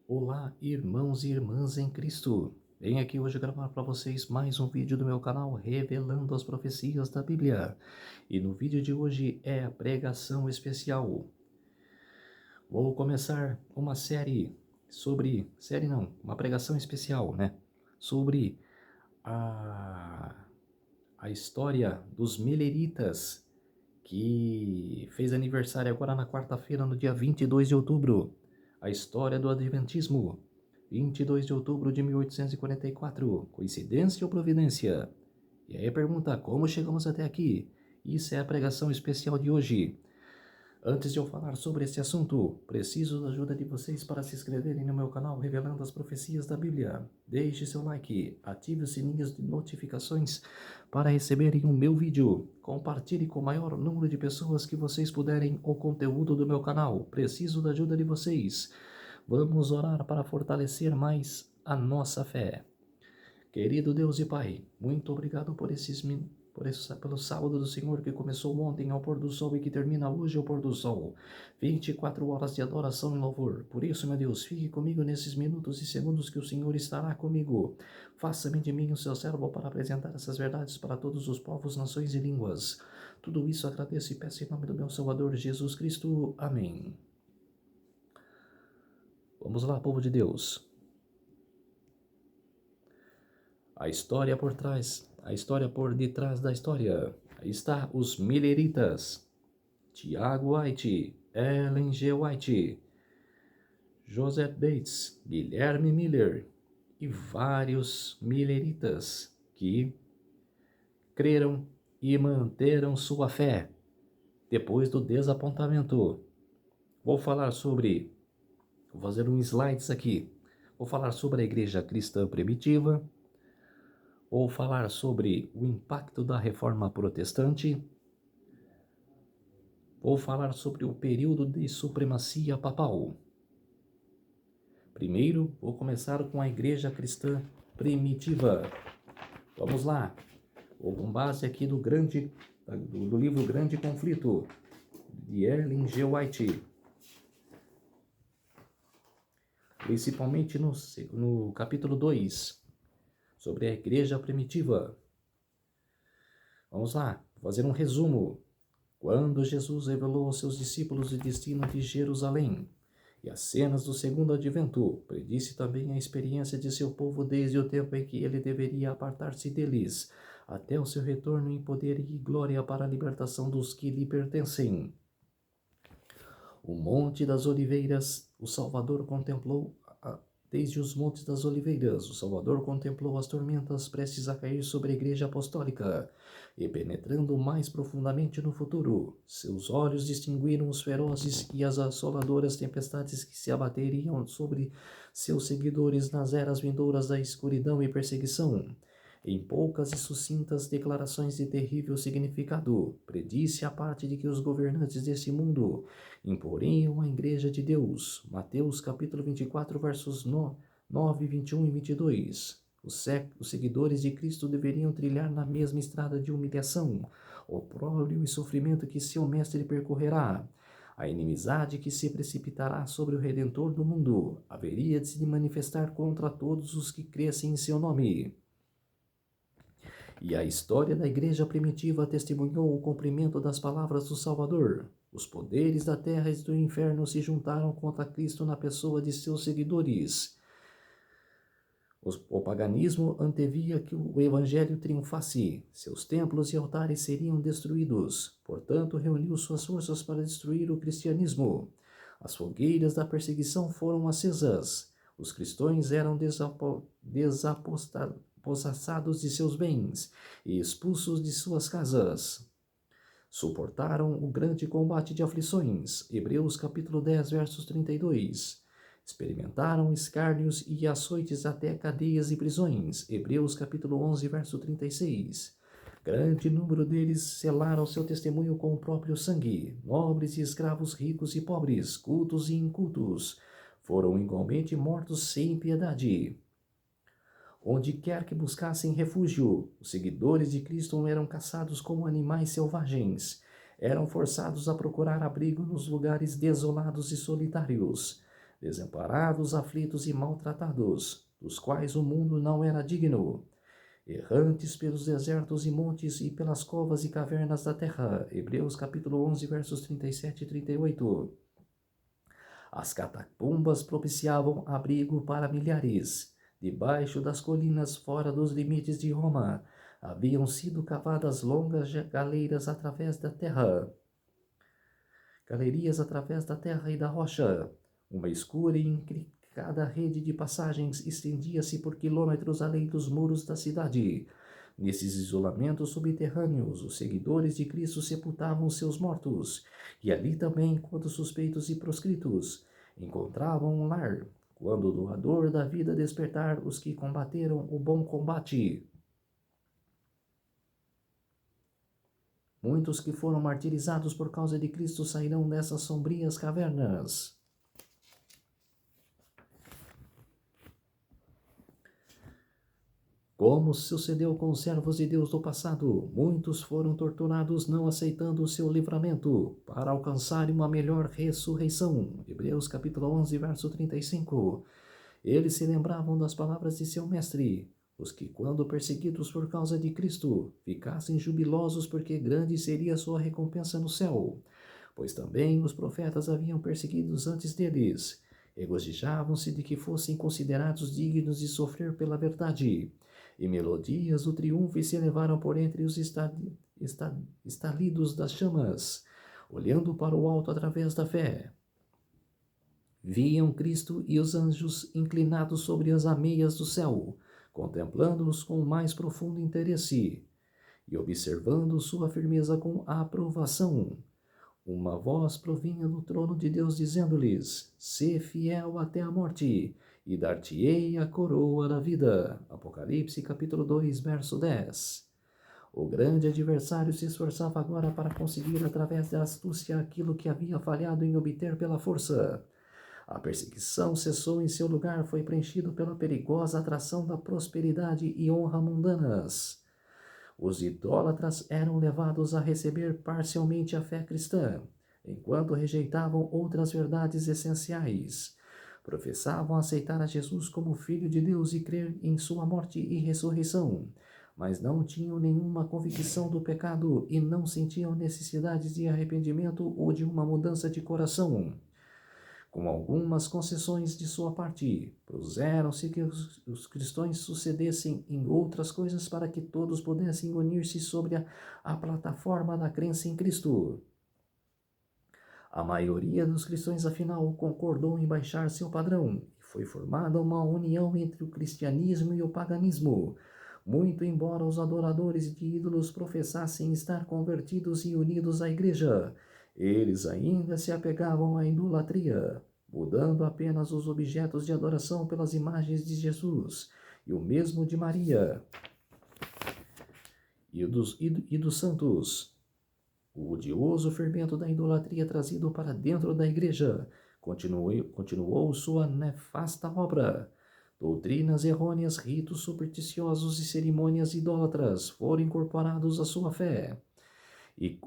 Olá, irmãos e irmãs em Cristo. Venho aqui hoje gravar para vocês mais um vídeo do meu canal revelando as profecias da Bíblia. E no vídeo de hoje é a pregação especial. Vou começar uma uma pregação especial, né? Sobre a, a história dos mileritas, que fez aniversário agora na quarta-feira, no dia 22 de outubro. A história do Adventismo, 22 de outubro de 1844. Coincidência ou providência? E aí pergunta, como chegamos até aqui? Isso é a pregação especial de hoje. Antes de eu falar sobre esse assunto, preciso da ajuda de vocês para se inscreverem no meu canal Revelando as Profecias da Bíblia. Deixe seu like, ative os sininhos de notificações para receberem o meu vídeo. Compartilhe com o maior número de pessoas que vocês puderem o conteúdo do meu canal. Preciso da ajuda de vocês. Vamos orar para fortalecer mais a nossa fé. Querido Deus e Pai, muito obrigado pelo sábado do Senhor que começou ontem ao pôr do sol e que termina hoje ao pôr do sol. 24 horas de adoração e louvor. Por isso, meu Deus, fique comigo nesses minutos e segundos que o Senhor estará comigo. Faça-me de mim o seu servo para apresentar essas verdades para todos os povos, nações e línguas. Tudo isso agradeço e peço em nome do meu Salvador Jesus Cristo. Amém. Vamos lá, povo de Deus. A história por detrás da história. Aí está os Milleritas. Tiago White, Ellen G. White, Joseph Bates, Guilherme Miller e vários Milleritas que creram e manteram sua fé depois do desapontamento. Vou fazer uns slides aqui. Vou falar sobre a igreja cristã primitiva. Vou falar sobre o impacto da reforma protestante. Vou falar sobre o período de supremacia papal. Primeiro, vou começar com a igreja cristã primitiva. Vamos lá. Vou com base aqui do livro Grande Conflito, de Ellen G. White. Principalmente no capítulo 2, sobre a igreja primitiva. Vamos lá, vou fazer um resumo. Quando Jesus revelou aos seus discípulos o destino de Jerusalém e as cenas do segundo advento, predisse também a experiência de seu povo desde o tempo em que ele deveria apartar-se deles, até o seu retorno em poder e glória para a libertação dos que lhe pertencem. O Monte das Oliveiras, o Salvador contemplou desde os Montes das Oliveiras, o Salvador contemplou as tormentas prestes a cair sobre a Igreja Apostólica, e penetrando mais profundamente no futuro, seus olhos distinguiram os ferozes e as assoladoras tempestades que se abateriam sobre seus seguidores nas eras vindouras da escuridão e perseguição. Em poucas e sucintas declarações de terrível significado, predisse a parte de que os governantes desse mundo imporiam à Igreja de Deus. Mateus capítulo 24, versos 9, 21 e 22. Os seguidores de Cristo deveriam trilhar na mesma estrada de humilhação, opróbrio e sofrimento que seu mestre percorrerá. A inimizade que se precipitará sobre o Redentor do mundo haveria de se manifestar contra todos os que crescem em seu nome. E a história da igreja primitiva testemunhou o cumprimento das palavras do Salvador. Os poderes da terra e do inferno se juntaram contra Cristo na pessoa de seus seguidores. O paganismo antevia que o evangelho triunfasse. Seus templos e altares seriam destruídos. Portanto, reuniu suas forças para destruir o cristianismo. As fogueiras da perseguição foram acesas. Os cristãos eram desapossados de seus bens e expulsos de suas casas. Suportaram o grande combate de aflições. Hebreus capítulo 10, versos 32. Experimentaram escárnios e açoites até cadeias e prisões. Hebreus capítulo 11, verso 36. Grande número deles selaram seu testemunho com o próprio sangue. Nobres e escravos, ricos e pobres, cultos e incultos, foram igualmente mortos sem piedade. Onde quer que buscassem refúgio, os seguidores de Cristo eram caçados como animais selvagens. Eram forçados a procurar abrigo nos lugares desolados e solitários. desamparados, aflitos e maltratados, dos quais o mundo não era digno, errantes pelos desertos e montes e pelas covas e cavernas da terra. Hebreus capítulo 11, versos 37 e 38. As catacumbas propiciavam abrigo para milhares. Debaixo das colinas, fora dos limites de Roma, haviam sido cavadas longas galerias através da terra e da rocha. Uma escura e intricada rede de passagens estendia-se por quilômetros além dos muros da cidade. Nesses isolamentos subterrâneos, os seguidores de Cristo sepultavam seus mortos, e ali também, enquanto suspeitos e proscritos, encontravam um lar, quando o doador da vida despertar os que combateram o bom combate. Muitos que foram martirizados por causa de Cristo sairão dessas sombrias cavernas. Como sucedeu com os servos de Deus do passado, muitos foram torturados não aceitando o seu livramento, para alcançarem uma melhor ressurreição. Hebreus capítulo 11, verso 35. Eles se lembravam das palavras de seu mestre: os que, quando perseguidos por causa de Cristo, ficassem jubilosos, porque grande seria sua recompensa no céu. Pois também os profetas haviam perseguidos antes deles. Regozijavam-se de que fossem considerados dignos de sofrer pela verdade. E melodias do triunfo se elevaram por entre os estalidos das chamas, olhando para o alto através da fé. Viam Cristo e os anjos inclinados sobre as ameias do céu, contemplando-os com o mais profundo interesse e observando sua firmeza com aprovação. Uma voz provinha do trono de Deus dizendo-lhes: sê fiel até a morte, e dar-te-ei a coroa da vida. Apocalipse capítulo 2, verso 10. O grande adversário se esforçava agora para conseguir através da astúcia aquilo que havia falhado em obter pela força. A perseguição cessou em seu lugar, foi preenchido pela perigosa atração da prosperidade e honra mundanas. Os idólatras eram levados a receber parcialmente a fé cristã, enquanto rejeitavam outras verdades essenciais. Professavam aceitar a Jesus como Filho de Deus e crer em sua morte e ressurreição, mas não tinham nenhuma convicção do pecado e não sentiam necessidade de arrependimento ou de uma mudança de coração. Com algumas concessões de sua parte, propuseram-se que os cristãos sucedessem em outras coisas para que todos pudessem unir-se sobre a plataforma da crença em Cristo. A maioria dos cristãos, afinal, concordou em baixar seu padrão, e foi formada uma união entre o cristianismo e o paganismo, muito embora os adoradores de ídolos professassem estar convertidos e unidos à igreja. Eles ainda se apegavam à idolatria, mudando apenas os objetos de adoração pelas imagens de Jesus, e o mesmo de Maria e dos santos. O odioso fermento da idolatria trazido para dentro da igreja continuou sua nefasta obra. Doutrinas errôneas, ritos supersticiosos e cerimônias idólatras foram incorporados à sua fé e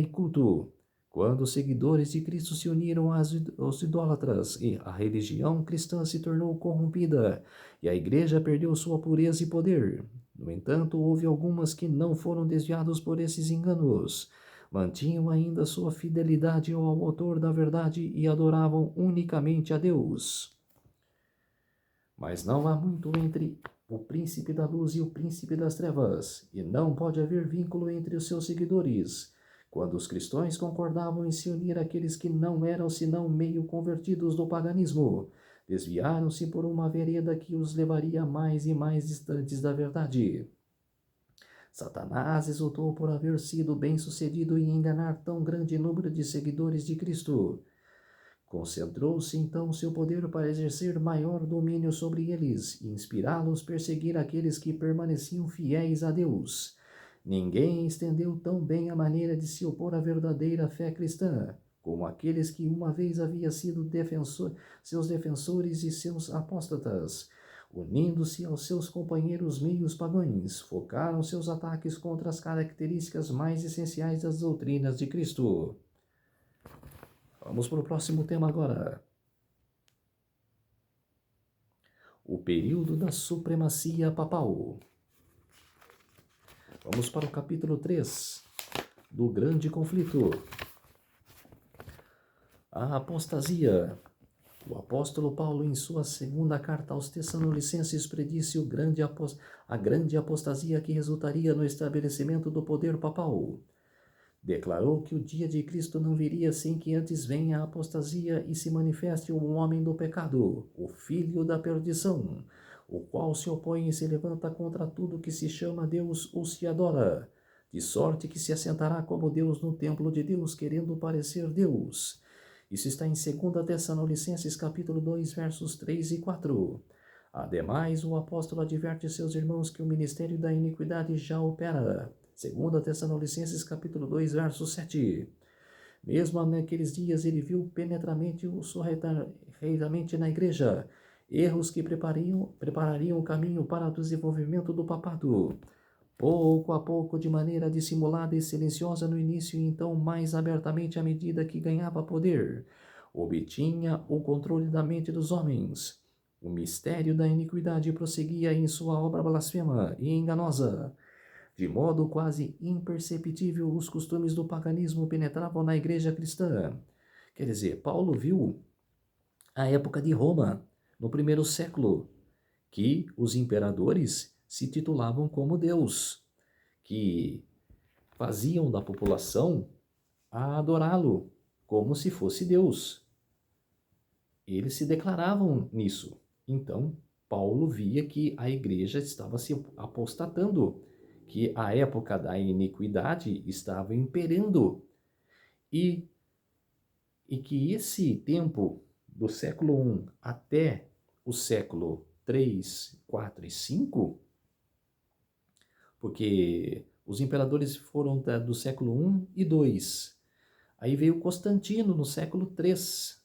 culto. Quando os seguidores de Cristo se uniram aos idólatras, e a religião cristã se tornou corrompida, e a igreja perdeu sua pureza e poder. No entanto, houve algumas que não foram desviados por esses enganos, mantinham ainda sua fidelidade ao autor da verdade e adoravam unicamente a Deus. Mas não há muito entre o príncipe da luz e o príncipe das trevas, e não pode haver vínculo entre os seus seguidores. Quando os cristãos concordavam em se unir àqueles que não eram senão meio convertidos do paganismo, desviaram-se por uma vereda que os levaria mais e mais distantes da verdade. Satanás exultou por haver sido bem-sucedido em enganar tão grande número de seguidores de Cristo. Concentrou-se então seu poder para exercer maior domínio sobre eles e inspirá-los a perseguir aqueles que permaneciam fiéis a Deus. Ninguém estendeu tão bem a maneira de se opor à verdadeira fé cristã, como aqueles que uma vez haviam sido seus defensores e seus apóstatas. Unindo-se aos seus companheiros meios pagãos, focaram seus ataques contra as características mais essenciais das doutrinas de Cristo. Vamos para o próximo tema agora. O período da supremacia papal. Vamos para o capítulo 3 do grande conflito. A apostasia. O apóstolo Paulo, em sua segunda carta aos Tessalonicenses, predisse a grande apostasia que resultaria no estabelecimento do poder papal. Declarou que o dia de Cristo não viria sem que antes venha a apostasia e se manifeste o homem do pecado, o filho da perdição, o qual se opõe e se levanta contra tudo que se chama Deus ou se adora, de sorte que se assentará como Deus no templo de Deus, querendo parecer Deus. Isso está em 2 Tessalonicenses capítulo 2, versos 3 e 4. Ademais, o apóstolo adverte seus irmãos que o ministério da iniquidade já opera. 2 Tessalonicenses capítulo 2, verso 7. Mesmo naqueles dias ele viu penetramente o sorrateiramente na igreja erros que preparariam o caminho para o desenvolvimento do papado. Pouco a pouco, de maneira dissimulada e silenciosa no início, e então mais abertamente à medida que ganhava poder, obtinha o controle da mente dos homens. O mistério da iniquidade prosseguia em sua obra blasfema e enganosa. De modo quase imperceptível, os costumes do paganismo penetravam na igreja cristã. Quer dizer, Paulo viu a época de Roma, no primeiro século, que os imperadores se titulavam como Deus, que faziam da população a adorá-lo como se fosse Deus. Eles se declaravam nisso. Então, Paulo via que a igreja estava se apostatando, que a época da iniquidade estava imperando e que esse tempo do século I até o século 3, 4 e 5, porque os imperadores foram do século I e II. Aí veio Constantino no século 3,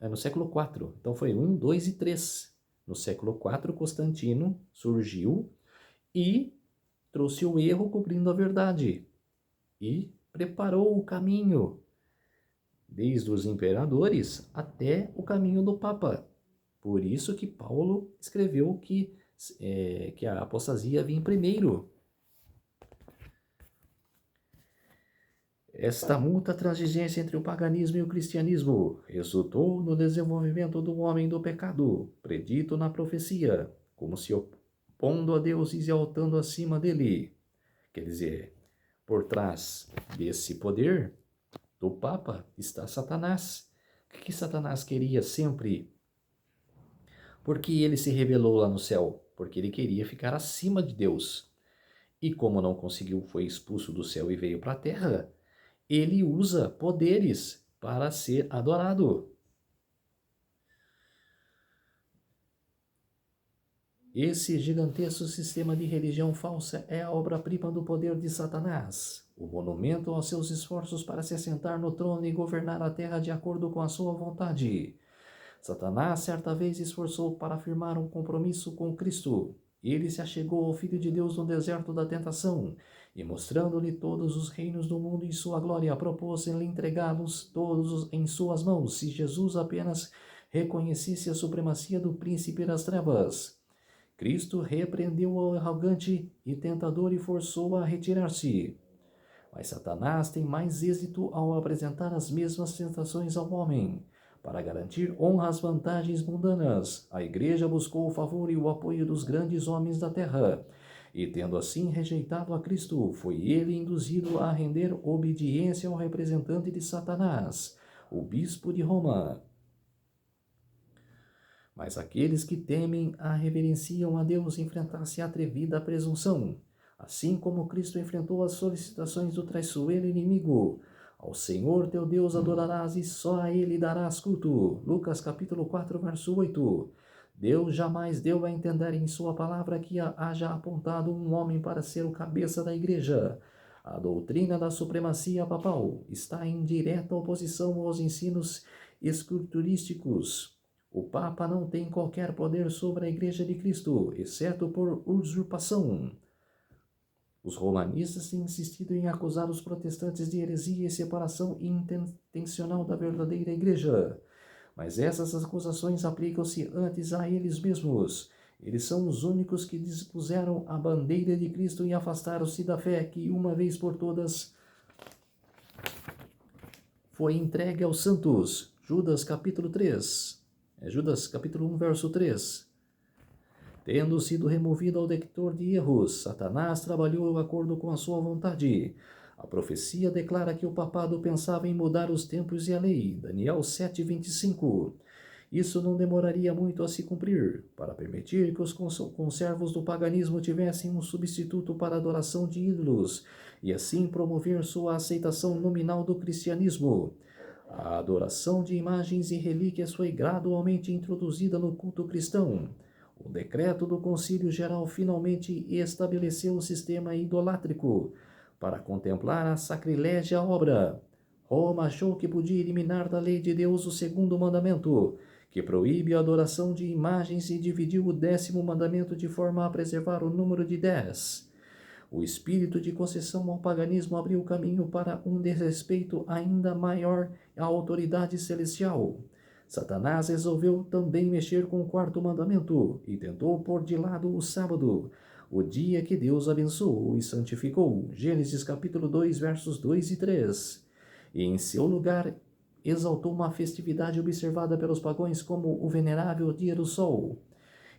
no século 4. Então foi 1, 2 e 3. No século 4, Constantino surgiu e trouxe o erro cobrindo a verdade e preparou o caminho, desde os imperadores até o caminho do Papa. Por isso que Paulo escreveu que a apostasia vinha primeiro. Esta multa transigência entre o paganismo e o cristianismo resultou no desenvolvimento do homem do pecado, predito na profecia, como se opondo a Deus e exaltando acima dele. Quer dizer, por trás desse poder do Papa está Satanás. O que Satanás queria sempre? Porque ele se rebelou lá no céu? Porque ele queria ficar acima de Deus. E como não conseguiu, foi expulso do céu e veio para a terra, ele usa poderes para ser adorado. Esse gigantesco sistema de religião falsa é a obra-prima do poder de Satanás, o monumento aos seus esforços para se assentar no trono e governar a terra de acordo com a sua vontade. Satanás certa vez esforçou para firmar um compromisso com Cristo. Ele se achegou ao Filho de Deus no deserto da tentação, e mostrando-lhe todos os reinos do mundo em sua glória, propôs-lhe entregá-los todos em suas mãos, se Jesus apenas reconhecesse a supremacia do príncipe das trevas. Cristo repreendeu o arrogante e tentador e forçou-o a retirar-se. Mas Satanás tem mais êxito ao apresentar as mesmas tentações ao homem. Para garantir honra às vantagens mundanas, a Igreja buscou o favor e o apoio dos grandes homens da terra, e tendo assim rejeitado a Cristo, foi ele induzido a render obediência ao representante de Satanás, o bispo de Roma. Mas aqueles que temem a reverenciam a Deus enfrentar-se à atrevida presunção, assim como Cristo enfrentou as solicitações do traiçoeiro inimigo. Ao Senhor teu Deus adorarás e só a ele darás culto. Lucas capítulo 4, verso 8. Deus jamais deu a entender em sua palavra que haja apontado um homem para ser o cabeça da igreja. A doutrina da supremacia papal está em direta oposição aos ensinos escriturísticos. O Papa não tem qualquer poder sobre a Igreja de Cristo, exceto por usurpação. Os romanistas têm insistido em acusar os protestantes de heresia e separação intencional da verdadeira Igreja. Mas essas acusações aplicam-se antes a eles mesmos. Eles são os únicos que dispuseram a bandeira de Cristo e afastaram-se da fé que, uma vez por todas, foi entregue aos santos. Judas capítulo 3. Judas capítulo 1, verso 3. Tendo sido removido ao detector de erros, Satanás trabalhou de acordo com a sua vontade. A profecia declara que o papado pensava em mudar os tempos e a lei. Daniel 7:25. Isso não demoraria muito a se cumprir, para permitir que os conservos do paganismo tivessem um substituto para a adoração de ídolos, e assim promover sua aceitação nominal do cristianismo. A adoração de imagens e relíquias foi gradualmente introduzida no culto cristão. O decreto do Concílio Geral finalmente estabeleceu o sistema idolátrico para contemplar a sacrilégia obra. Roma achou que podia eliminar da lei de Deus o segundo mandamento, que proíbe a adoração de imagens, e dividiu o 10º mandamento de forma a preservar o número de 10. O espírito de concessão ao paganismo abriu o caminho para um desrespeito ainda maior à autoridade celestial. Satanás resolveu também mexer com o 4º mandamento e tentou pôr de lado o sábado, o dia que Deus abençoou e santificou. Gênesis capítulo 2, versos 2 e 3. E em seu lugar exaltou uma festividade observada pelos pagãos como o venerável Dia do Sol.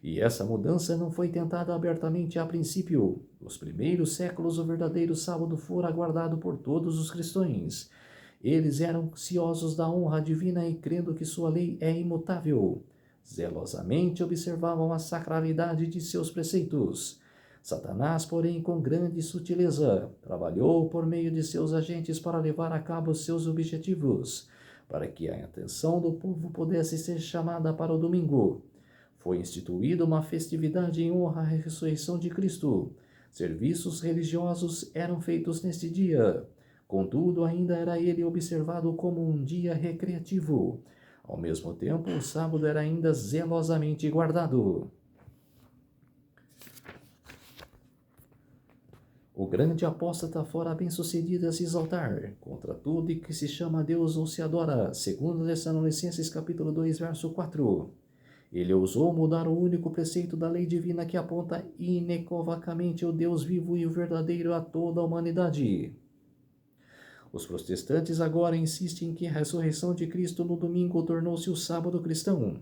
E essa mudança não foi tentada abertamente a princípio. Nos primeiros séculos, o verdadeiro sábado fora aguardado por todos os cristãos. Eles eram ansiosos da honra divina e, crendo que sua lei é imutável, zelosamente observavam a sacralidade de seus preceitos. Satanás, porém, com grande sutileza, trabalhou por meio de seus agentes para levar a cabo seus objetivos, para que a atenção do povo pudesse ser chamada para o domingo. Foi instituída uma festividade em honra à ressurreição de Cristo. Serviços religiosos eram feitos neste dia. Contudo, ainda era ele observado como um dia recreativo. Ao mesmo tempo, o sábado era ainda zelosamente guardado. O grande apóstata fora bem-sucedido a se exaltar contra tudo e que se chama Deus ou se adora, segundo Tessalonicenses capítulo 2, verso 4. Ele ousou mudar o único preceito da lei divina que aponta inequivocamente o Deus vivo e o verdadeiro a toda a humanidade. Os protestantes agora insistem que a ressurreição de Cristo no domingo tornou-se o sábado cristão,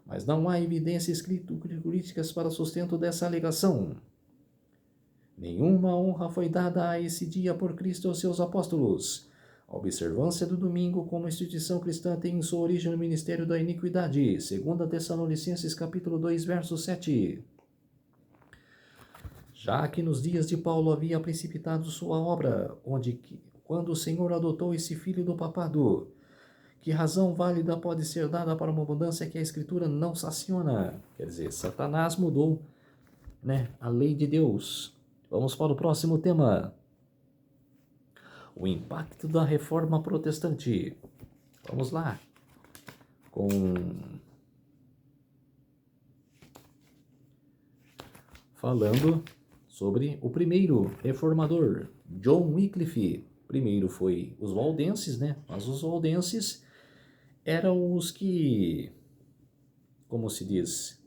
mas não há evidências críticas para sustento dessa alegação. Nenhuma honra foi dada a esse dia por Cristo aos seus apóstolos. A observância do domingo como instituição cristã tem em sua origem no ministério da iniquidade, segundo Tessalonicenses capítulo 2, verso 7. Já que nos dias de Paulo havia precipitado sua obra, quando o Senhor adotou esse filho do papado, que razão válida pode ser dada para uma mudança que a Escritura não sanciona? Quer dizer, Satanás mudou, a lei de Deus. Vamos para o próximo tema. O impacto da reforma protestante. Vamos lá. Falando sobre o primeiro reformador, John Wycliffe. Primeiro foi os waldenses, Mas os waldenses eram os que, como se diz,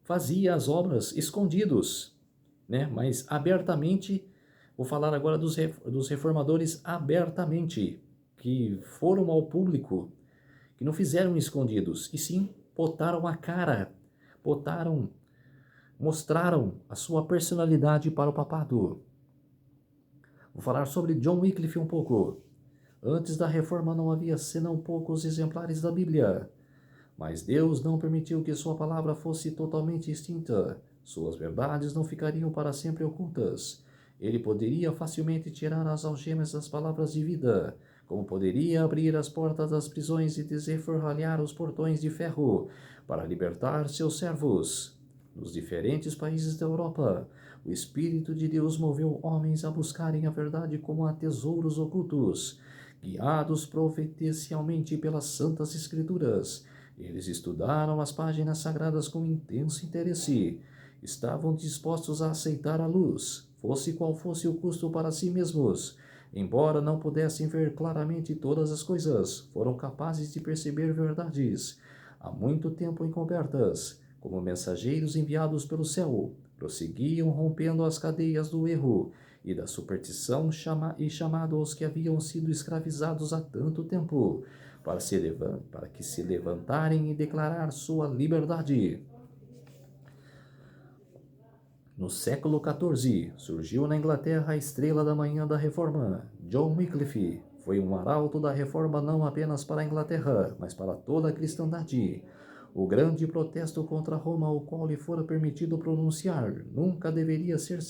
fazia as obras escondidos, Mas abertamente. Vou falar agora dos reformadores abertamente, que foram ao público, que não fizeram escondidos, e sim botaram a cara, mostraram a sua personalidade para o papado. Vou falar sobre John Wycliffe um pouco. Antes da reforma não havia senão poucos exemplares da Bíblia, mas Deus não permitiu que sua palavra fosse totalmente extinta. Suas verdades não ficariam para sempre ocultas. Ele poderia facilmente tirar as algemas das palavras de vida, como poderia abrir as portas das prisões e desenforralhar os portões de ferro para libertar seus servos. Nos diferentes países da Europa, o Espírito de Deus moveu homens a buscarem a verdade como a tesouros ocultos, guiados providencialmente pelas Santas Escrituras. Eles estudaram as páginas sagradas com intenso interesse. Estavam dispostos a aceitar a luz, fosse qual fosse o custo para si mesmos. embora não pudessem ver claramente todas as coisas, foram capazes de perceber verdades há muito tempo encobertas, como mensageiros enviados pelo céu, prosseguiam rompendo as cadeias do erro e da superstição e chamado aos que haviam sido escravizados há tanto tempo, para que se levantarem e declarar sua liberdade. No século XIV, surgiu na Inglaterra a estrela da manhã da Reforma. John Wycliffe foi um arauto da Reforma não apenas para a Inglaterra, mas para toda a cristandade. O grande protesto contra Roma, o qual lhe fora permitido pronunciar, nunca deveria ser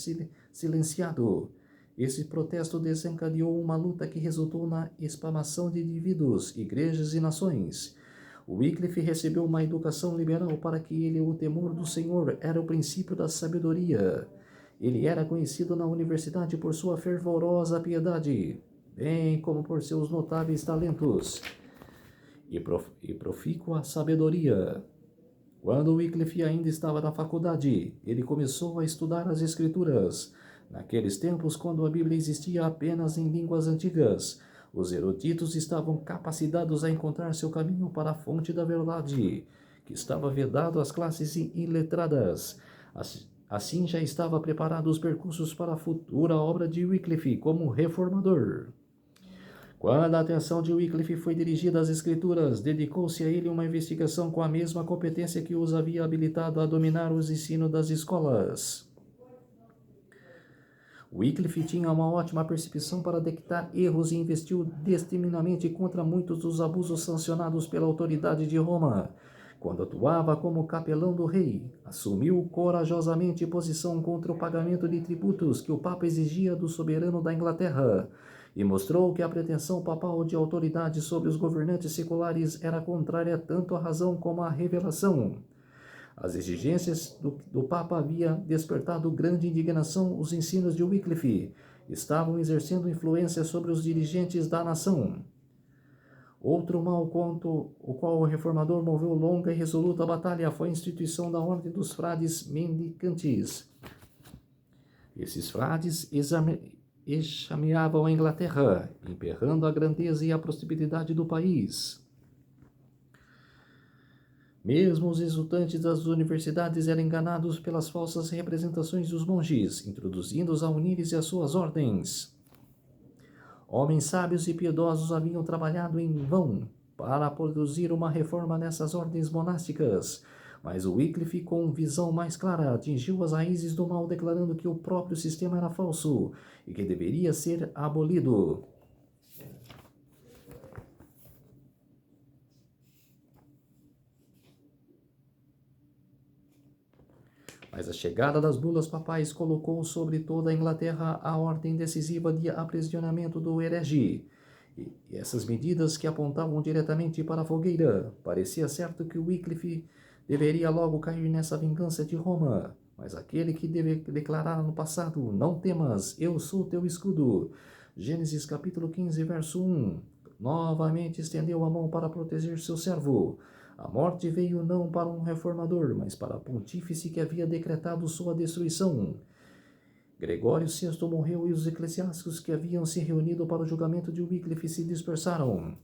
silenciado. Esse protesto desencadeou uma luta que resultou na espalmação de indivíduos, igrejas e nações. Wycliffe recebeu uma educação liberal para que ele, o temor do Senhor, era o princípio da sabedoria. Ele era conhecido na universidade por sua fervorosa piedade, bem como por seus notáveis talentos e profícua sabedoria. Quando Wycliffe ainda estava na faculdade, ele começou a estudar as Escrituras. Naqueles tempos, quando a Bíblia existia apenas em línguas antigas, os eruditos estavam capacitados a encontrar seu caminho para a fonte da verdade, que estava vedado às classes iletradas. Assim já estava preparado os percursos para a futura obra de Wycliffe como reformador. Quando a atenção de Wycliffe foi dirigida às Escrituras, dedicou-se a ele uma investigação com a mesma competência que os havia habilitado a dominar os ensinos das escolas. Wycliffe tinha uma ótima percepção para detectar erros e investiu destemidamente contra muitos dos abusos sancionados pela autoridade de Roma. Quando atuava como capelão do rei, assumiu corajosamente posição contra o pagamento de tributos que o Papa exigia do soberano da Inglaterra, e mostrou que a pretensão papal de autoridade sobre os governantes seculares era contrária tanto à razão como à revelação. As exigências do Papa haviam despertado grande indignação. Os ensinos de Wycliffe estavam exercendo influência sobre os dirigentes da nação. Outro mal contra o qual o reformador moveu longa e resoluta batalha foi a instituição da Ordem dos Frades Mendicantes. Esses frades enxameavam a Inglaterra, emperrando a grandeza e a prosperidade do país. Mesmo os exultantes das universidades eram enganados pelas falsas representações dos monges, introduzindo-os a unir-se às suas ordens. Homens sábios e piedosos haviam trabalhado em vão para produzir uma reforma nessas ordens monásticas, mas o Wycliffe, com visão mais clara, atingiu as raízes do mal, declarando que o próprio sistema era falso e que deveria ser abolido. Mas a chegada das bulas papais colocou sobre toda a Inglaterra a ordem decisiva de aprisionamento do herege. E essas medidas, que apontavam diretamente para a fogueira, parecia certo que Wycliffe deveria logo cair nessa vingança de Roma. Mas aquele que deve declarar no passado: não temas, eu sou teu escudo. Gênesis capítulo 15, verso 1. Novamente estendeu a mão para proteger seu servo. A morte veio não para um reformador, mas para a pontífice que havia decretado sua destruição. Gregório VI morreu e os eclesiásticos que haviam se reunido para o julgamento de Wycliffe se dispersaram.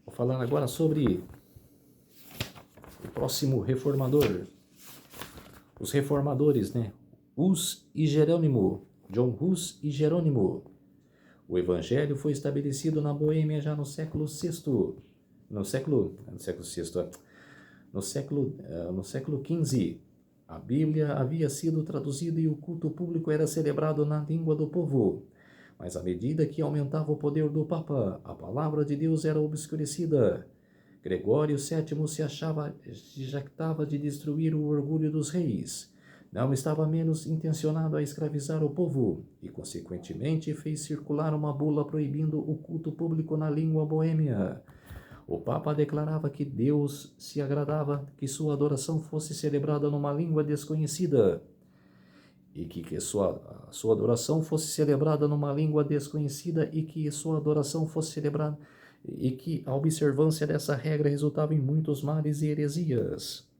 Vou falar agora sobre o próximo reformador. Os reformadores, Hus e Jerônimo. John Hus e Jerônimo. O evangelho foi estabelecido na Boêmia já no século XV. No século XV. A Bíblia havia sido traduzida e o culto público era celebrado na língua do povo. Mas à medida que aumentava o poder do Papa, a palavra de Deus era obscurecida. Gregório VII se jactava de destruir o orgulho dos reis. Não estava menos intencionado a escravizar o povo e, consequentemente, fez circular uma bula proibindo o culto público na língua boêmia. O Papa declarava que Deus se agradava que sua adoração fosse celebrada numa língua desconhecida e que sua adoração fosse celebrada numa língua desconhecida e que sua adoração fosse celebrada e que a observância dessa regra resultava em muitos males e heresias.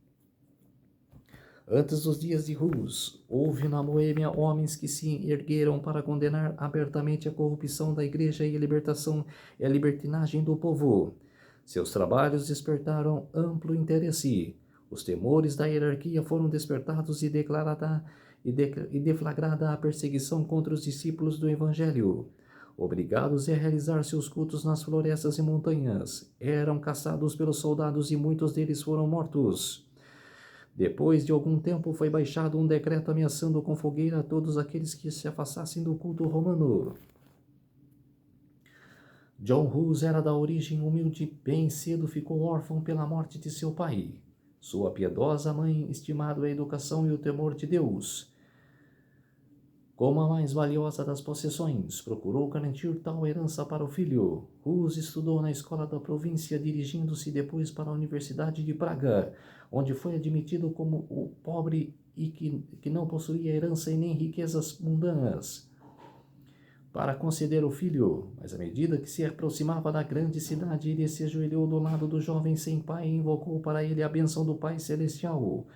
Antes dos dias de Rus, houve na Boêmia homens que se ergueram para condenar abertamente a corrupção da igreja e a libertação e a libertinagem do povo. Seus trabalhos despertaram amplo interesse. Os temores da hierarquia foram despertados e deflagrada a perseguição contra os discípulos do Evangelho. Obrigados a realizar seus cultos nas florestas e montanhas, eram caçados pelos soldados e muitos deles foram mortos. Depois de algum tempo foi baixado um decreto ameaçando com fogueira todos aqueles que se afastassem do culto romano. John Hus era da origem humilde e bem cedo ficou órfão pela morte de seu pai. Sua piedosa mãe estimava a educação e o temor de Deus como a mais valiosa das possessões, procurou garantir tal herança para o filho. Hus estudou na escola da província, dirigindo-se depois para a Universidade de Praga, onde foi admitido como o pobre e que não possuía herança e nem riquezas mundanas, para conceder o filho. Mas à medida que se aproximava da grande cidade, ele se ajoelhou do lado do jovem sem pai e invocou para ele a bênção do Pai Celestial.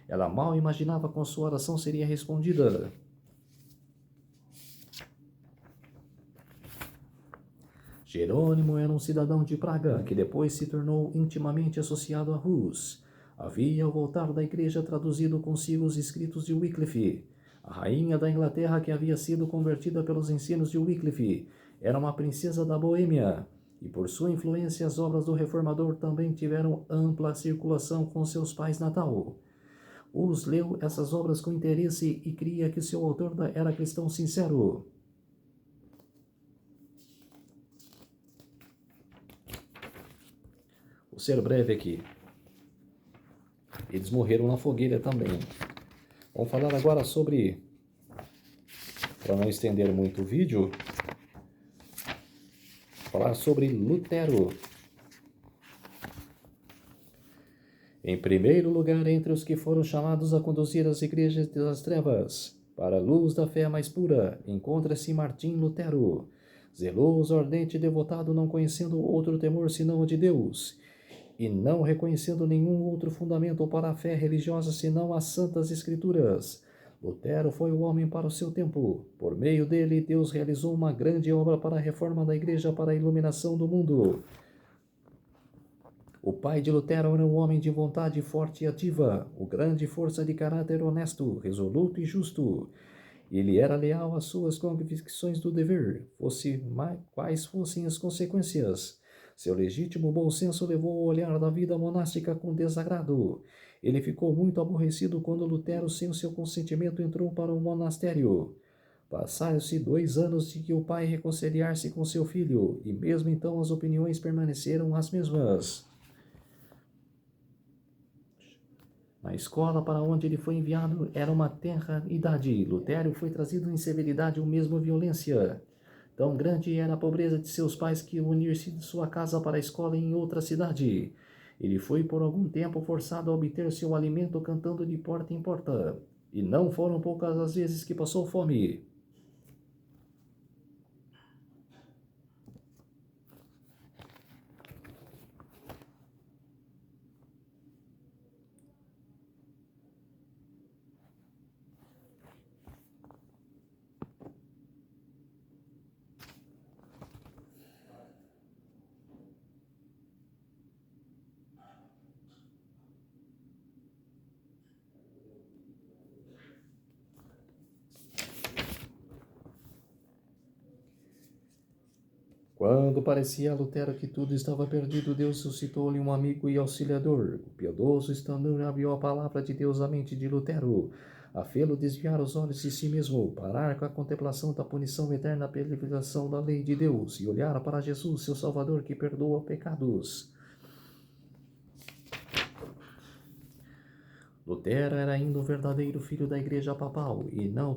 Ela mal imaginava como sua oração seria respondida. Jerônimo era um cidadão de Praga, que depois se tornou intimamente associado a Hus. Havia, ao voltar da igreja, traduzido consigo os escritos de Wycliffe. A rainha da Inglaterra, que havia sido convertida pelos ensinos de Wycliffe, era uma princesa da Boêmia, e por sua influência as obras do reformador também tiveram ampla circulação com seus pais natal. Hus leu essas obras com interesse e cria que seu autor era cristão sincero. Vou ser breve aqui. Eles morreram na fogueira também. Vamos falar agora sobre, para não estender muito o vídeo, falar sobre Lutero. Em primeiro lugar, entre os que foram chamados a conduzir as igrejas das trevas para a luz da fé mais pura, encontra-se Martim Lutero, zeloso, ardente e devotado, não conhecendo outro temor senão o de Deus, e não reconhecendo nenhum outro fundamento para a fé religiosa senão as Santas Escrituras. Lutero foi o homem para o seu tempo. Por meio dele, Deus realizou uma grande obra para a reforma da igreja, para a iluminação do mundo. O pai de Lutero era um homem de vontade forte e ativa, o grande força de caráter honesto, resoluto e justo. Ele era leal às suas convicções do dever, quais fossem as consequências. Seu legítimo bom senso levou ao olhar da vida monástica com desagrado. Ele ficou muito aborrecido quando Lutero, sem o seu consentimento, entrou para o monastério. Passaram-se 2 anos de que o pai reconciliar-se com seu filho, e mesmo então as opiniões permaneceram as mesmas. A escola para onde ele foi enviado era uma tenra idade. Lutero foi trazido em severidade ou mesmo violência. Tão grande era a pobreza de seus pais que unir-se de sua casa para a escola em outra cidade. Ele foi por algum tempo forçado a obter seu alimento cantando de porta em porta. E não foram poucas as vezes que passou fome. Quando parecia a Lutero que tudo estava perdido, Deus suscitou-lhe um amigo e auxiliador. O piedoso Stauner abriu a palavra de Deus à mente de Lutero, a fê-lo desviar os olhos de si mesmo, parar com a contemplação da punição eterna pela violação da lei de Deus e olhar para Jesus, seu Salvador, que perdoa pecados. Lutero era ainda um verdadeiro filho da Igreja Papal e não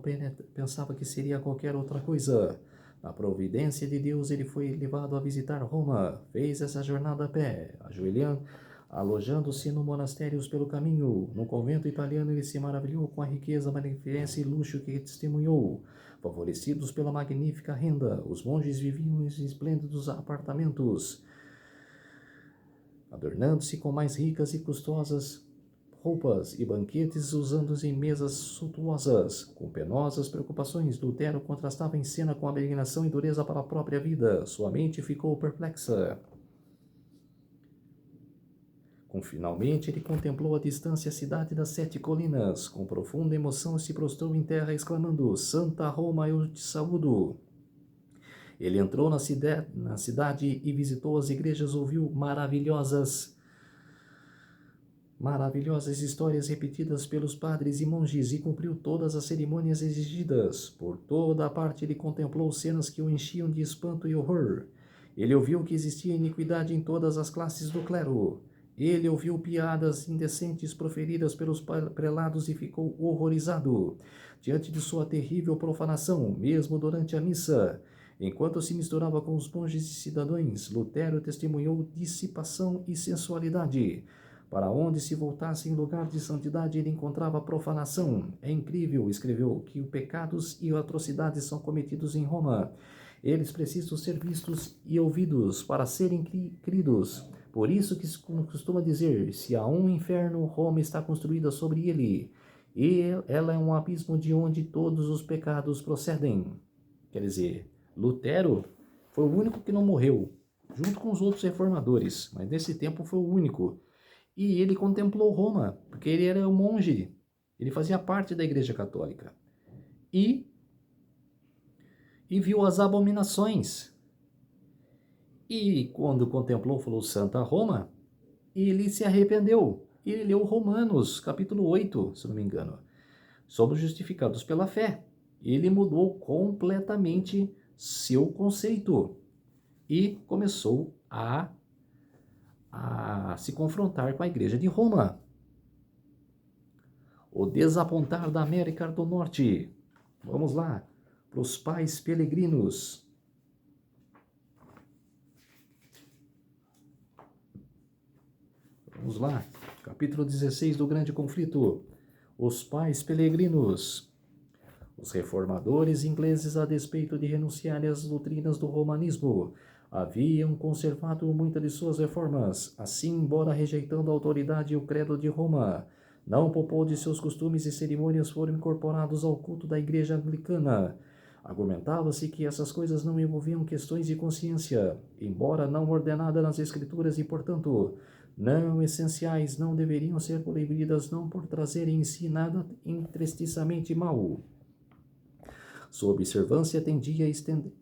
pensava que seria qualquer outra coisa. Na providência de Deus, ele foi levado a visitar Roma, fez essa jornada a pé, alojando-se no monastérios pelo caminho. No convento italiano, ele se maravilhou com a riqueza, magnificência e luxo que testemunhou. Favorecidos pela magnífica renda, os monges viviam em esplêndidos apartamentos, adornando-se com mais ricas e custosas roupas e banquetes usando-os em mesas suntuosas. Com penosas preocupações, Lutero contrastava em cena com abnegação e dureza para a própria vida. Sua mente ficou perplexa. Finalmente, ele contemplou à distância a cidade das Sete Colinas. Com profunda emoção, se prostrou em terra, exclamando: Santa Roma, eu te saúdo. Ele entrou na cidade e visitou as igrejas, ouviu maravilhosas histórias repetidas pelos padres e monges e cumpriu todas as cerimônias exigidas. Por toda a parte ele contemplou cenas que o enchiam de espanto e horror. Ele ouviu que existia iniquidade em todas as classes do clero. Ele ouviu piadas indecentes proferidas pelos prelados e ficou horrorizado diante de sua terrível profanação, mesmo durante a missa. Enquanto se misturava com os monges e cidadãos, Lutero testemunhou dissipação e sensualidade. Para onde se voltasse em lugar de santidade, ele encontrava profanação. É incrível, escreveu, que pecados e atrocidades são cometidos em Roma. Eles precisam ser vistos e ouvidos para serem cridos. Por isso que se costuma dizer, se há um inferno, Roma está construída sobre ele. E ela é um abismo de onde todos os pecados procedem. Quer dizer, Lutero foi o único que não morreu, junto com os outros reformadores, mas nesse tempo foi o único. E ele contemplou Roma, porque ele era um monge, ele fazia parte da Igreja Católica. E viu as abominações. E quando contemplou, falou Santa Roma, ele se arrependeu. E ele leu Romanos, capítulo 8, se não me engano. Somos justificados pela fé. Ele mudou completamente seu conceito e começou a se confrontar com a Igreja de Roma. O desapontar da América do Norte. Vamos lá, para os pais peregrinos. Vamos lá, capítulo 16 do Grande Conflito. Os pais peregrinos. Os reformadores ingleses, a despeito de renunciarem às doutrinas do romanismo, haviam conservado muitas de suas reformas. Assim, embora rejeitando a autoridade e o credo de Roma, não poupou de seus costumes e cerimônias foram incorporados ao culto da Igreja Anglicana. Argumentava-se que essas coisas não envolviam questões de consciência, embora não ordenadas nas Escrituras e, portanto, não essenciais, não deveriam ser proibidas, não por trazerem em si nada intrinsecamente mau. Sua observância tendia a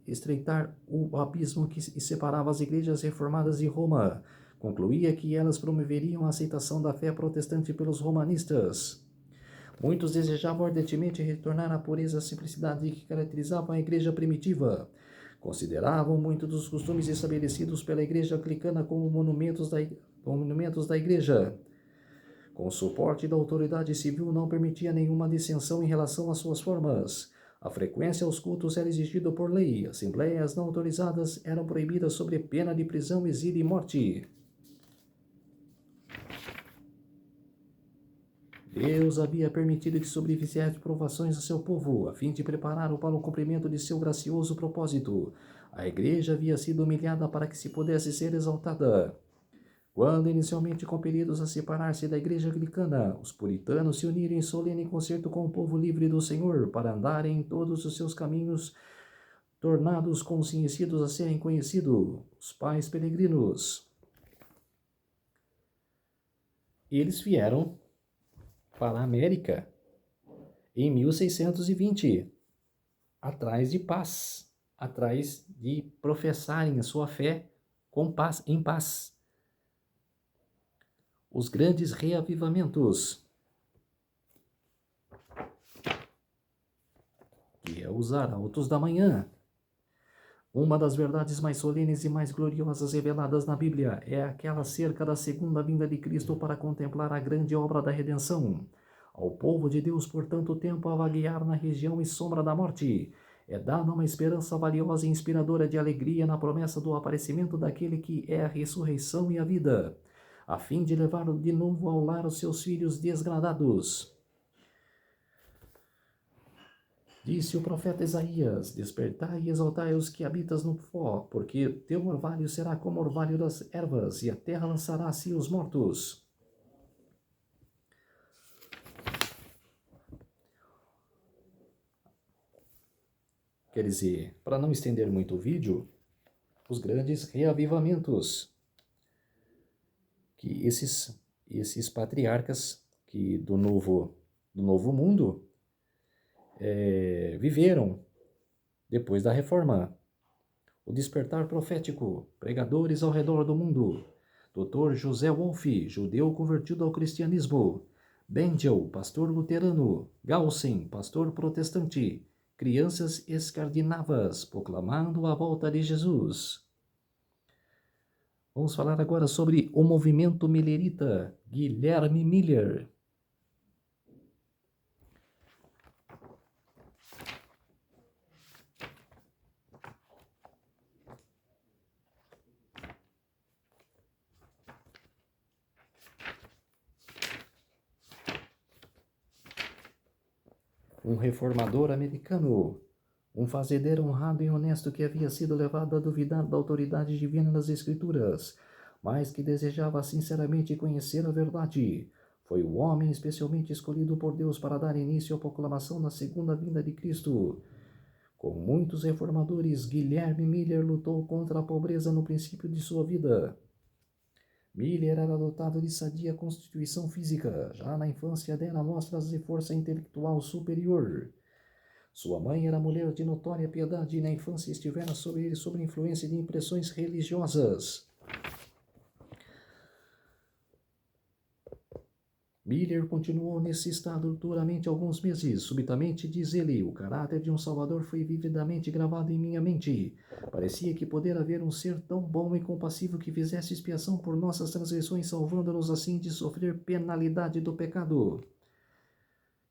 estreitar o abismo que separava as igrejas reformadas de Roma. Concluía que elas promoveriam a aceitação da fé protestante pelos romanistas. Muitos desejavam ardentemente retornar à pureza e à simplicidade que caracterizavam a igreja primitiva. Consideravam muitos dos costumes estabelecidos pela igreja anglicana como monumentos da igreja. Com o suporte da autoridade civil, não permitia nenhuma dissensão em relação às suas formas. A frequência aos cultos era exigida por lei. Assembleias não autorizadas eram proibidas sob pena de prisão, exílio e morte. Deus havia permitido que sobrevivessem provações a seu povo, a fim de prepará-lo para o cumprimento de seu gracioso propósito. A igreja havia sido humilhada para que se pudesse ser exaltada. Quando inicialmente compelidos a separar-se da igreja anglicana, os puritanos se uniram em solene concerto com o povo livre do Senhor para andarem em todos os seus caminhos, tornados conhecidos a serem conhecidos, os pais peregrinos. Eles vieram para a América em 1620, atrás de paz, atrás de professarem a sua fé com paz, em paz. Os grandes reavivamentos, que é os arautos da manhã. Uma das verdades mais solenes e mais gloriosas reveladas na Bíblia é aquela acerca da segunda vinda de Cristo para contemplar a grande obra da redenção. Ao povo de Deus, por tanto tempo a vaguear na região e sombra da morte, é dada uma esperança valiosa e inspiradora de alegria na promessa do aparecimento daquele que é a ressurreição e a vida, a fim de levar de novo ao lar os seus filhos desgradados. Disse o profeta Isaías: despertai e exaltai os que habitas no pó, porque teu orvalho será como o orvalho das ervas, e a terra lançará a si os mortos. Quer dizer, para não estender muito o vídeo, os grandes reavivamentos que esses patriarcas do novo mundo viveram depois da Reforma. O despertar profético, pregadores ao redor do mundo. Dr. José Wolff, judeu convertido ao cristianismo. Bengel, pastor luterano. Gaussen, pastor protestante. Crianças escandinavas, proclamando a volta de Jesus. Vamos falar agora sobre o movimento millerita. Guilherme Miller. Um reformador americano, um fazendeiro honrado e honesto que havia sido levado a duvidar da autoridade divina das Escrituras, mas que desejava sinceramente conhecer a verdade. Foi o homem especialmente escolhido por Deus para dar início à proclamação da segunda vinda de Cristo. Com muitos reformadores, Guilherme Miller lutou contra a pobreza no princípio de sua vida. Miller era dotado de sadia constituição física. Já na infância dera mostras de força intelectual superior. Sua mãe era mulher de notória piedade e na infância estivera sobre ele sob influência de impressões religiosas. Miller continuou nesse estado duramente alguns meses. Subitamente, diz ele, o caráter de um Salvador foi vividamente gravado em minha mente. Parecia que poder haver um ser tão bom e compassivo que fizesse expiação por nossas transgressões, salvando-nos assim de sofrer penalidade do pecado.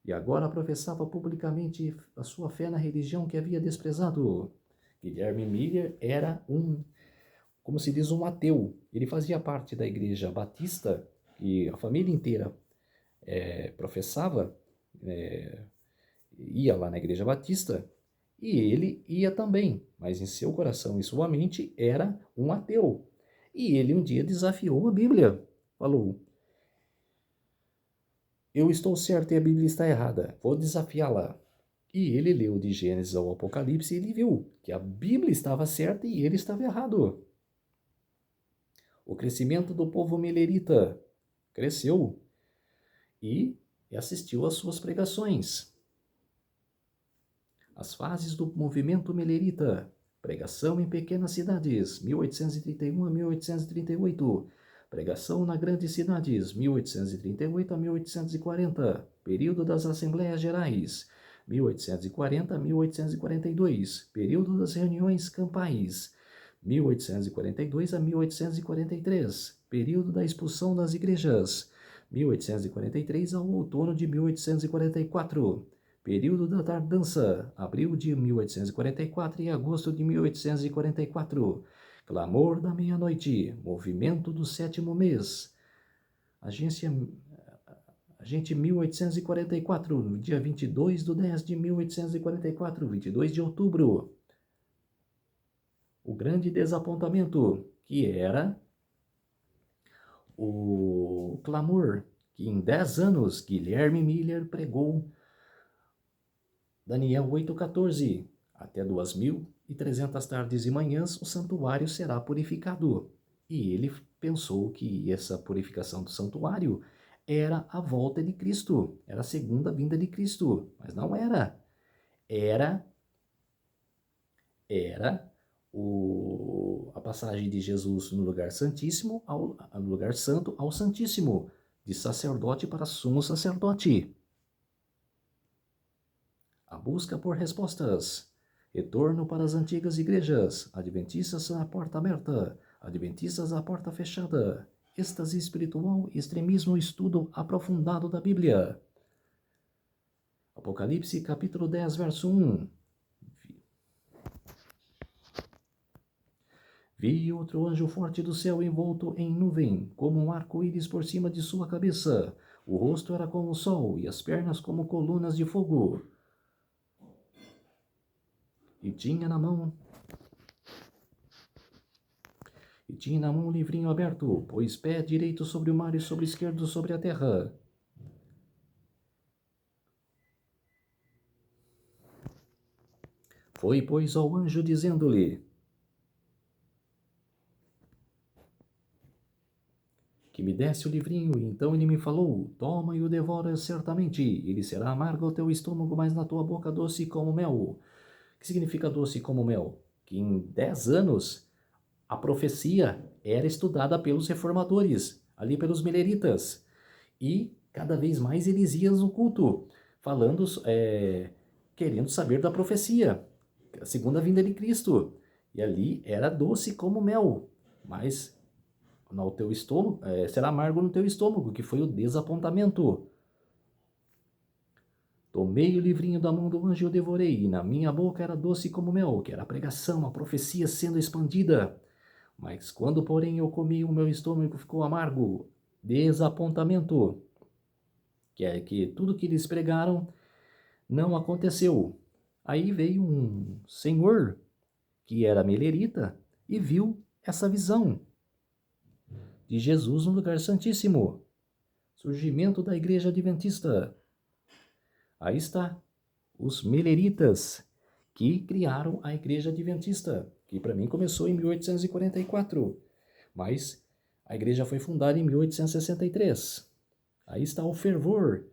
E agora professava publicamente a sua fé na religião que havia desprezado. Guilherme Miller era como se diz, um ateu. Ele fazia parte da igreja batista e a família inteira professava, ia lá na igreja batista, e ele ia também, mas em seu coração e sua mente era um ateu. E ele um dia desafiou a Bíblia, falou, eu estou certo e a Bíblia está errada, vou desafiá-la. E ele leu de Gênesis ao Apocalipse e ele viu que a Bíblia estava certa e ele estava errado. O crescimento do povo millerita cresceu e assistiu às suas pregações. As fases do movimento millerita. Pregação em pequenas cidades, 1831 a 1838. Pregação nas grandes cidades, 1838 a 1840. Período das Assembleias Gerais, 1840 a 1842. Período das reuniões campais, 1842 a 1843. Período da expulsão das igrejas, 1843 ao outono de 1844. Período da tardança, abril de 1844 e agosto de 1844. Clamor da meia-noite, movimento do sétimo mês. Agente 1844, no dia 22/10 de 1844, 22 de outubro. O grande desapontamento, que era o clamor, que em 10 anos Guilherme Miller pregou Daniel 8,14. Até 2.300 tardes e manhãs o santuário será purificado. E ele pensou que essa purificação do santuário era a volta de Cristo, era a segunda vinda de Cristo, mas não era. Era a passagem de Jesus no lugar santíssimo, no lugar santo ao santíssimo, de sacerdote para sumo sacerdote. A busca por respostas. Retorno para as antigas igrejas. Adventistas à porta aberta. Adventistas à porta fechada. Êxtase espiritual, extremismo, estudo aprofundado da Bíblia. Apocalipse, capítulo 10, verso 1. Vi outro anjo forte do céu envolto em nuvem, como um arco-íris por cima de sua cabeça. O rosto era como o sol e as pernas como colunas de fogo. E tinha na mão um livrinho aberto, pôs pé direito sobre o mar e sobre o esquerdo sobre a terra. Foi, pois, ao anjo dizendo-lhe que me desse o livrinho, e então ele me falou: toma e o devora certamente, ele será amargo ao teu estômago, mas na tua boca doce como mel. O que significa doce como mel? Que em 10 anos a profecia era estudada pelos reformadores, ali pelos mileritas, e cada vez mais eles iam no culto, falando, querendo saber da profecia, a segunda vinda de Cristo, e ali era doce como mel, mas no teu estômago, será amargo no teu estômago, que foi o desapontamento. Tomei o livrinho da mão do anjo e o devorei, e na minha boca era doce como mel, que era a pregação, a profecia sendo expandida. Mas quando, porém, eu comi, o meu estômago ficou amargo. Desapontamento. Que é que tudo que eles pregaram não aconteceu. Aí veio um senhor, que era melerita, e viu essa visão de Jesus no lugar santíssimo. Surgimento da igreja adventista. Aí está, os meleritas, que criaram a igreja adventista, que para mim começou em 1844, mas a igreja foi fundada em 1863. Aí está o fervor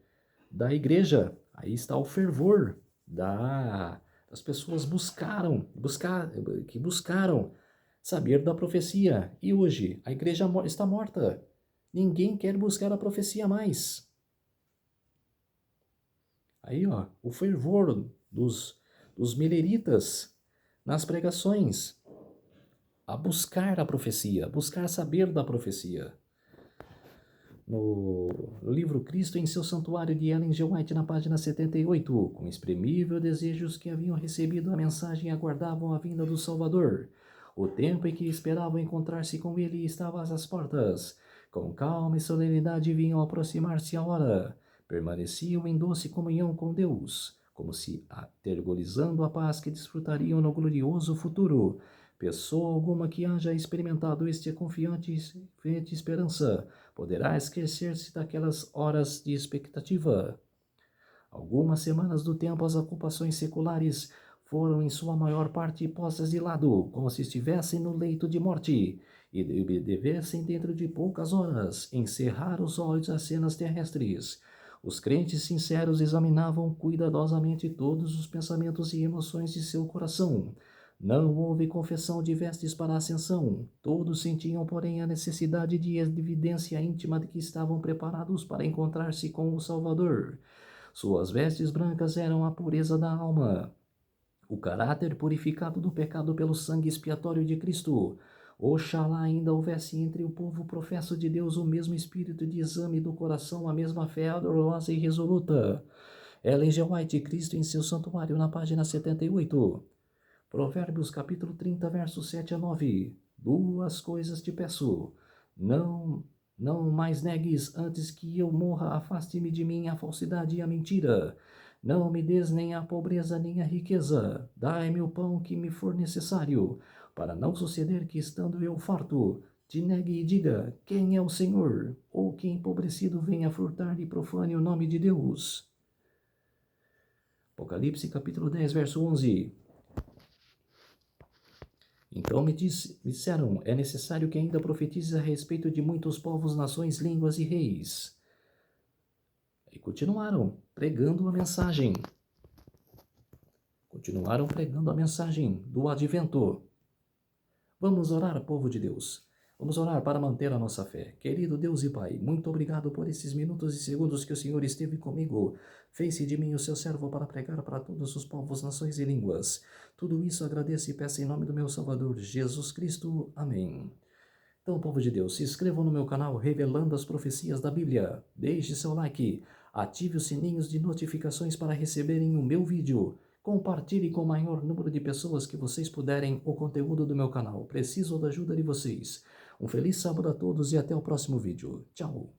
da igreja, aí está o fervor das pessoas que buscaram saber da profecia. E hoje a igreja está morta. Ninguém quer buscar a profecia mais. Aí, ó, o fervor dos mileritas nas pregações, a buscar a profecia, buscar saber da profecia. No livro Cristo em seu Santuário, de Ellen G. White, na página 78, com exprimível desejos que haviam recebido a mensagem e aguardavam a vinda do Salvador. O tempo em que esperavam encontrar-se com ele estava às portas. Com calma e solenidade vinham aproximar-se a hora. Permaneciam em doce comunhão com Deus, como se atergorizando a paz que desfrutariam no glorioso futuro. Pessoa alguma que haja experimentado esta confiante esperança poderá esquecer-se daquelas horas de expectativa. Algumas semanas do tempo, as ocupações seculares foram em sua maior parte postas de lado, como se estivessem no leito de morte, e devessem dentro de poucas horas encerrar os olhos às cenas terrestres. Os crentes sinceros examinavam cuidadosamente todos os pensamentos e emoções de seu coração. Não houve confessão de vestes para a ascensão. Todos sentiam, porém, a necessidade de evidência íntima de que estavam preparados para encontrar-se com o Salvador. Suas vestes brancas eram a pureza da alma, o caráter purificado do pecado pelo sangue expiatório de Cristo. Oxalá ainda houvesse entre o povo professo de Deus o mesmo espírito de exame do coração, a mesma fé ardorosa e resoluta. Ellen G. White, Cristo em seu Santuário, na página 78. Provérbios capítulo 30, versos 7 a 9. Duas coisas te peço. Não mais negues antes que eu morra, afaste-me de mim a falsidade e a mentira. Não me des nem a pobreza nem a riqueza. Dai-me o pão que me for necessário, para não suceder que, estando eu farto, te negue e diga: quem é o Senhor? Ou que empobrecido venha furtar e profane o nome de Deus. Apocalipse capítulo 10, verso 11. Então me disseram: é necessário que ainda profetizes a respeito de muitos povos, nações, línguas e reis. E continuaram pregando a mensagem. Continuaram pregando a mensagem do advento. Vamos orar, povo de Deus. Vamos orar para manter a nossa fé. Querido Deus e Pai, muito obrigado por esses minutos e segundos que o Senhor esteve comigo. Fez-se de mim o seu servo para pregar para todos os povos, nações e línguas. Tudo isso agradeço e peço em nome do meu Salvador, Jesus Cristo. Amém. Então, povo de Deus, se inscrevam no meu canal Revelando as Profecias da Bíblia. Deixe seu like, ative os sininhos de notificações para receberem o meu vídeo. Compartilhe com o maior número de pessoas que vocês puderem o conteúdo do meu canal. Preciso da ajuda de vocês. Um feliz sábado a todos e até o próximo vídeo. Tchau!